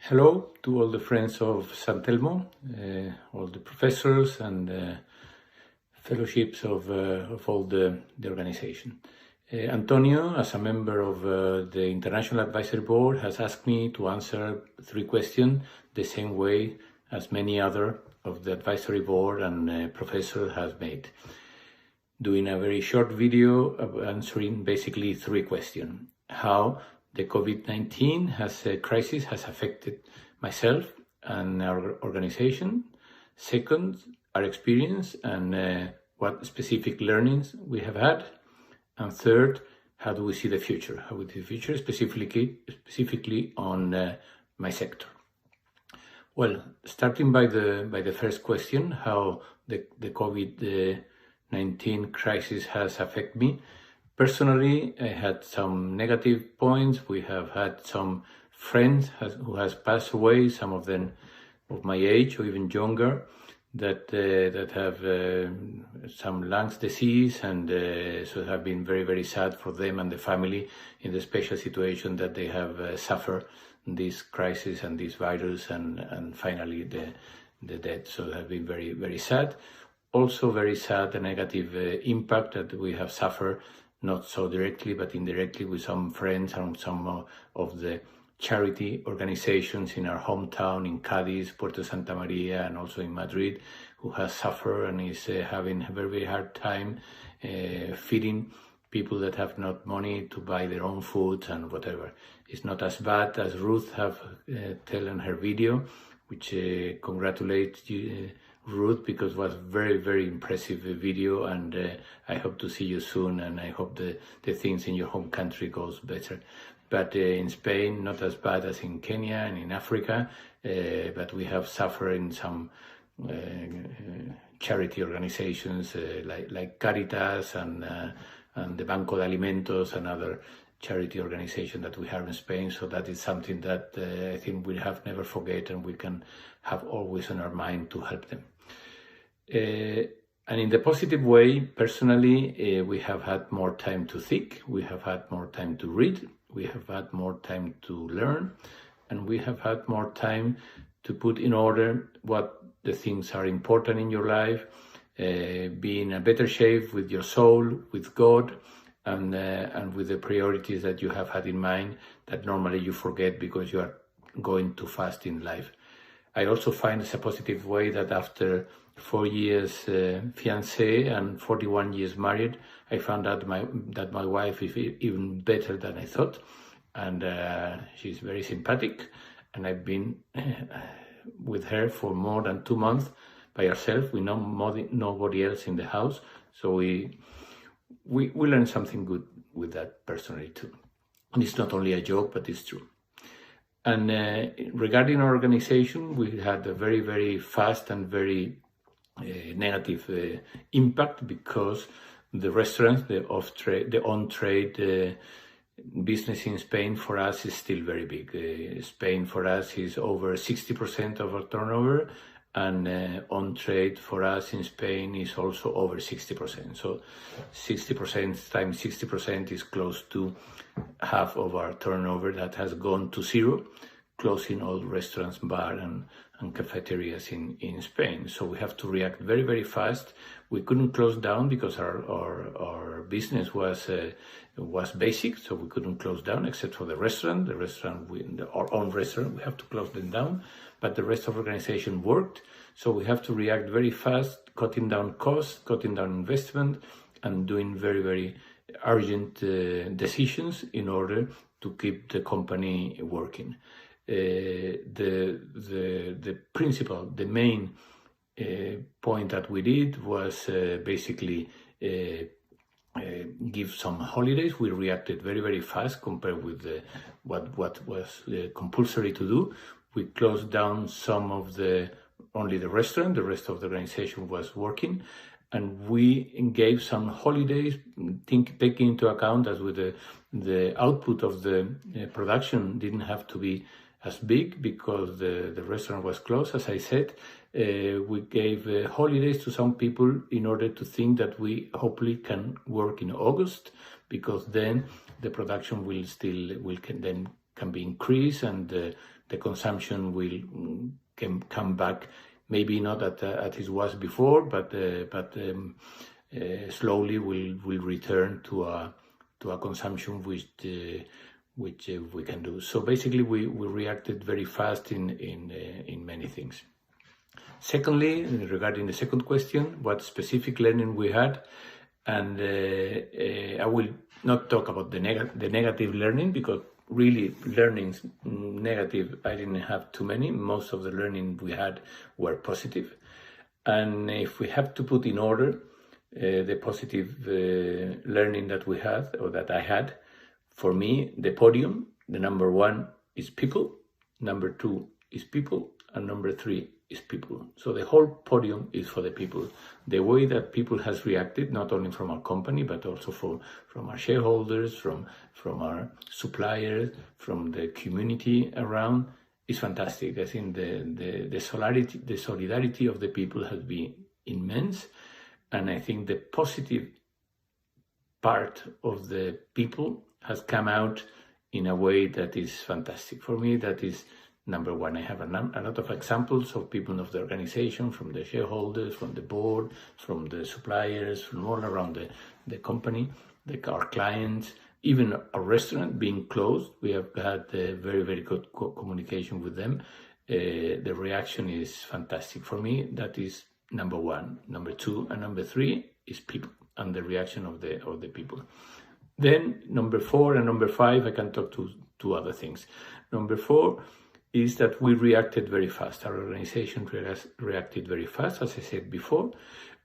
Hello to all the friends of SANTELMO, all the professors and fellowships of all the organization. Antonio, as a member of the International Advisory Board, has asked me to answer 3 questions the same way as many other of the Advisory Board and professors have made, doing a very short video of answering basically 3 questions. How the COVID-19 crisis has affected myself and our organization. Second, our experience and what specific learnings we have had. And third, how do we see the future? How we see the future specifically on my sector. Well, starting by the first question, how the COVID-19 crisis has affected me. Personally, I had some negative points. We have had some friends who has passed away, some of them of my age or even younger, that have some lungs disease, and so have been very, very sad for them and the family in the special situation that they have suffered this crisis and this virus and finally the death. So they have been very, very sad. Also very sad, the negative impact that we have suffered, not so directly, but indirectly with some friends and some of the charity organizations in our hometown in Cádiz, Puerto Santa Maria, and also in Madrid, who has suffered and is having a very, very hard time feeding people that have not money to buy their own food and whatever. It's not as bad as Ruth have tell in her video, which congratulates you, Ruth, because it was very, very impressive video, and I hope to see you soon, and I hope the things in your home country goes better. But in Spain, not as bad as in Kenya and in Africa, but we have suffered in some charity organizations like Caritas and the Banco de Alimentos and other charity organization that we have in Spain. So that is something that I think we have never forget, and we can have always on our mind to help them. And in the positive way, personally, we have had more time to think, we have had more time to read, we have had more time to learn, and we have had more time to put in order what the things are important in your life, be in a better shape with your soul, with God, and with the priorities that you have had in mind that normally you forget because you are going too fast in life. I also find it's a positive way that after 4 years fiancé and 41 years married, I found out that my wife is even better than I thought, and she's very sympathetic, and I've been with her for more than 2 months by ourselves. We know nobody else in the house, so we learned something good with that personally too. And it's not only a joke, but it's true. And regarding our organization, we had a very, very fast and very negative impact, because the restaurants, the on-trade business in Spain for us is still very big. Spain for us is over 60% of our turnover, and on-trade for us in Spain is also over 60%. So 60% times 60% is close to half of our turnover that has gone to zero, closing all restaurants, bars and cafeterias in Spain. So we have to react very, very fast. We couldn't close down because our business was basic, so we couldn't close down except for the restaurant. Our own restaurant, we have to close them down, but the rest of the organization worked. So we have to react very fast, cutting down costs, cutting down investment, and doing very, very urgent decisions in order to keep the company working. The main point that we did was basically give some holidays. We reacted very, very fast compared with what was compulsory to do. We closed down only the restaurant. The rest of the organization was working, and we gave some holidays, taking into account that with the output of the production didn't have to be as big because the restaurant was closed, as I said. We gave holidays to some people in order to think that we hopefully can work in August, because then the production will can be increased, and the consumption will can come back. Maybe not at it was before, but slowly will return to a consumption which we can do. So basically, we reacted very fast in many things. Secondly, regarding the second question, what specific learning we had, and I will not talk about the negative learning, because really learnings negative, I didn't have too many. Most of the learning we had were positive. And if we have to put in order the positive learning that we had, or that I had, for me, the podium, the number one is people, number two is people, and number three is people. So the whole podium is for the people. The way that people has reacted, not only from our company, but also from our shareholders, from our suppliers, from the community around, is fantastic. I think the solidarity of the people has been immense, and I think the positive part of the people has come out in a way that is fantastic. For me, that is number one. I have a lot of examples of people of the organization, from the shareholders, from the board, from the suppliers, from all around the company, our clients, even a restaurant being closed. We have had very, very good communication with them. The reaction is fantastic. For me, that is number one. Number two and number three is people, and the reaction of the people. Then number 4 and number 5, I can talk to two other things. Number 4 is that we reacted very fast. Our organization reacted very fast, as I said before,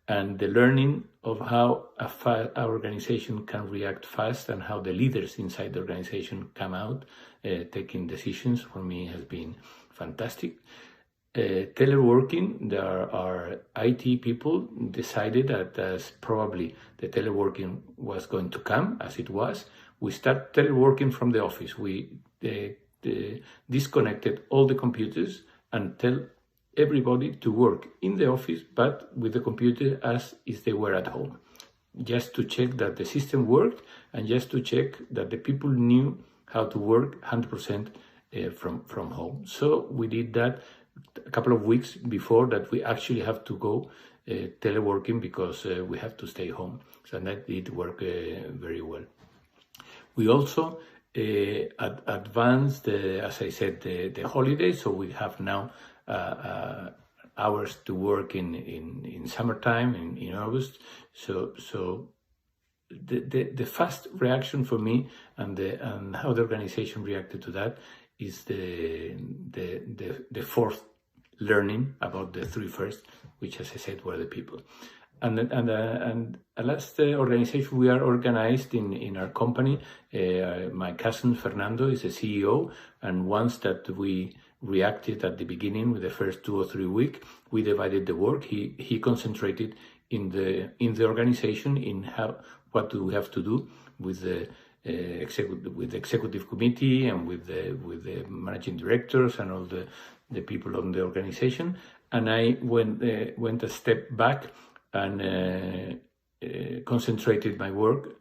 and the learning of how our organization can react fast, and how the leaders inside the organization come out taking decisions, for me has been fantastic. Teleworking, our IT people decided that as probably the teleworking was going to come, as it was, we start teleworking from the office. We disconnected all the computers and tell everybody to work in the office, but with the computer as if they were at home, just to check that the system worked, and just to check that the people knew how to work 100% from home. So we did that a couple of weeks before that we actually have to go teleworking, because we have to stay home. So that did work very well. We also advanced, as I said, the holidays. So we have now hours to work in summertime, in August. So the fast reaction for me, and how the organization reacted to that, is the fourth learning about the 3 first, which, as I said, were the people. And a last organization, we are organized in our company. My cousin Fernando is the CEO, and once that we reacted at the beginning with the first 2 or 3 weeks, we divided the work. He concentrated in the organization, in what do we have to do with the executive committee, and with the managing directors and all the people on the organization. And I went a step back and concentrated my work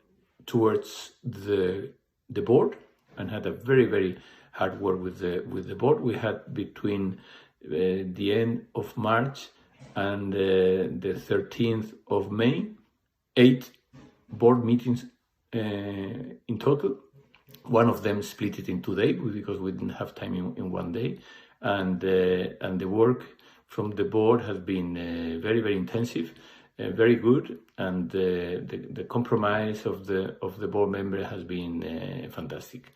towards the board, and had a very, very hard work with the board. We had between the end of March and the 13th of May 8 board meetings in total. One of them split it in 2 days, because we didn't have time in 1 day, and the work from the board has been very, very intensive, very good, and the compromise of the board member has been fantastic.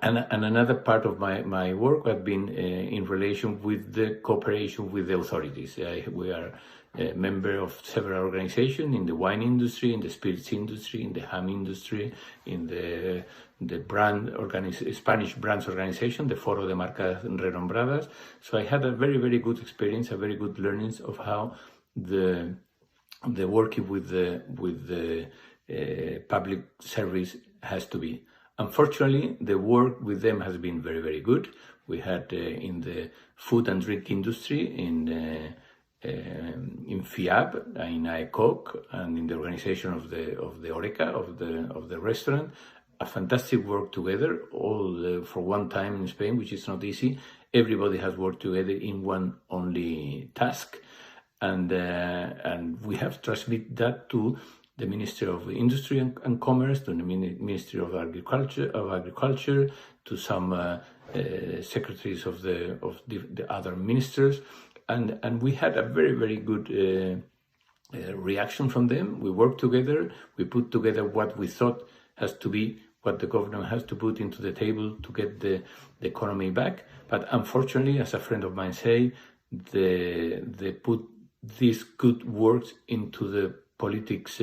And another part of my work has been in relation with the cooperation with the authorities. We are a member of several organizations in the wine industry, in the spirits industry, in the ham industry, in the Spanish brands organization, the Foro de Marcas Renombradas. So I had a very, very good experience, a very good learnings of how the working with the public service has to be. Unfortunately, the work with them has been very, very good. We had in the food and drink industry, in FIAB, in ICOC, and in the organization of the Oreca, of the restaurant, a fantastic work together, all for one time in Spain, which is not easy. Everybody has worked together in one only task, and we have transmitted that to the Ministry of Industry and Commerce, to the Ministry of Agriculture, to some secretaries of the other ministers, and we had a very, very good reaction from them. We worked together. We put together what we thought has to be, what the government has to put into the table to get the economy back. But unfortunately, as a friend of mine say, they put these good words into the politics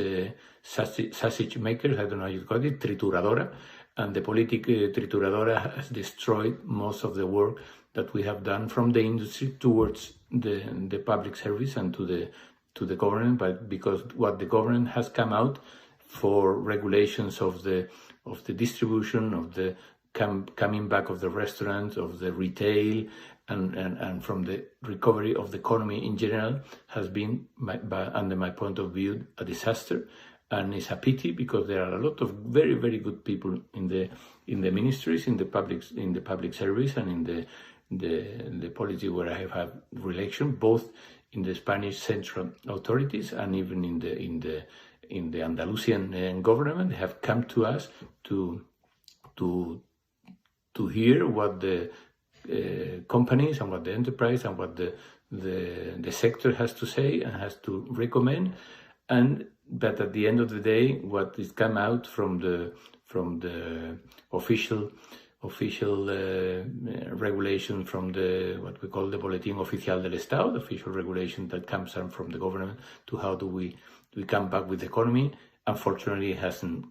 sausage makers. I don't know how you call it, trituradora. And the trituradora has destroyed most of the work that we have done from the industry towards the public service and to the government, but because what the government has come out for regulations of the distribution, of the coming back of the restaurants, of the retail, and from the recovery of the economy in general has been, under my point of view, a disaster. And it's a pity because there are a lot of very, very good people in the ministries, in the public service, and in the policy where I have had relation, both in the Spanish central authorities and even in the Andalusian government. They have come to us to hear what the companies and what the enterprise and what the sector has to say and has to recommend, but at the end of the day, what is come out from the official regulation, from the what we call the Boletín Oficial del Estado, the official regulation that comes from the government to how do we come back with the economy, unfortunately hasn't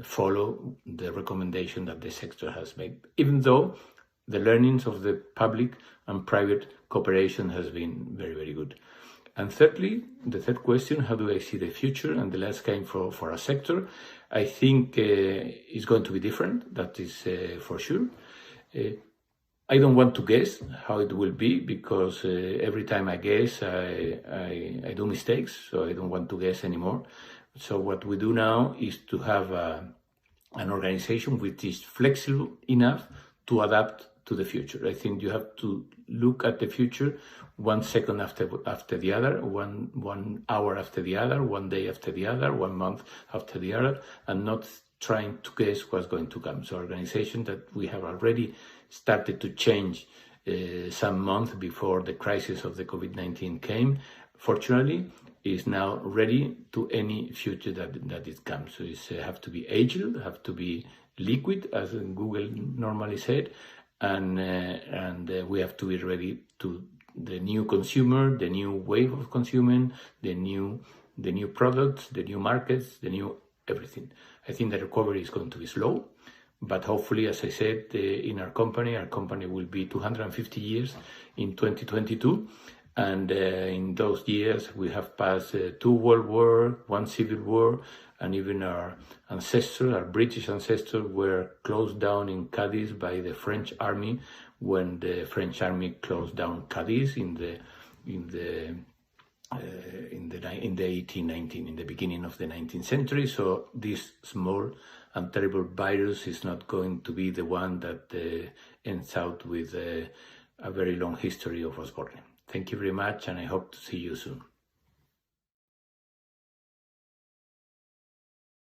followed the recommendation that the sector has made, even though the learnings of the public and private cooperation has been very, very good. And thirdly, the third question, how do I see the future and the landscape for a sector? I think it's going to be different, that is for sure. I don't want to guess how it will be because every time I guess, I do mistakes, so I don't want to guess anymore. So what we do now is to have an organization which is flexible enough to adapt to the future. I think you have to look at the future 1 second after the other, 1 hour after the other, 1 day after the other, 1 month after the other, and not trying to guess what's going to come. So organization that we have already started to change some months before the crisis of the COVID-19 came, fortunately, is now ready to any future that it comes. So it's have to be agile, have to be liquid, as Google normally said, and we have to be ready to the new consumer, the new wave of consuming, the new products, the new markets, the new everything. I think the recovery is going to be slow, but hopefully, as I said, in our company will be 250 years in 2022. And in those years, we have passed 2 world wars, 1 civil war, and even our ancestors, our British ancestors, were closed down in Cadiz by the French army when the French army closed down Cadiz in the 1819, in the beginning of the 19th century. So this small and terrible virus is not going to be the one that ends out with a very long history of Osborne. Thank you very much, and I hope to see you soon.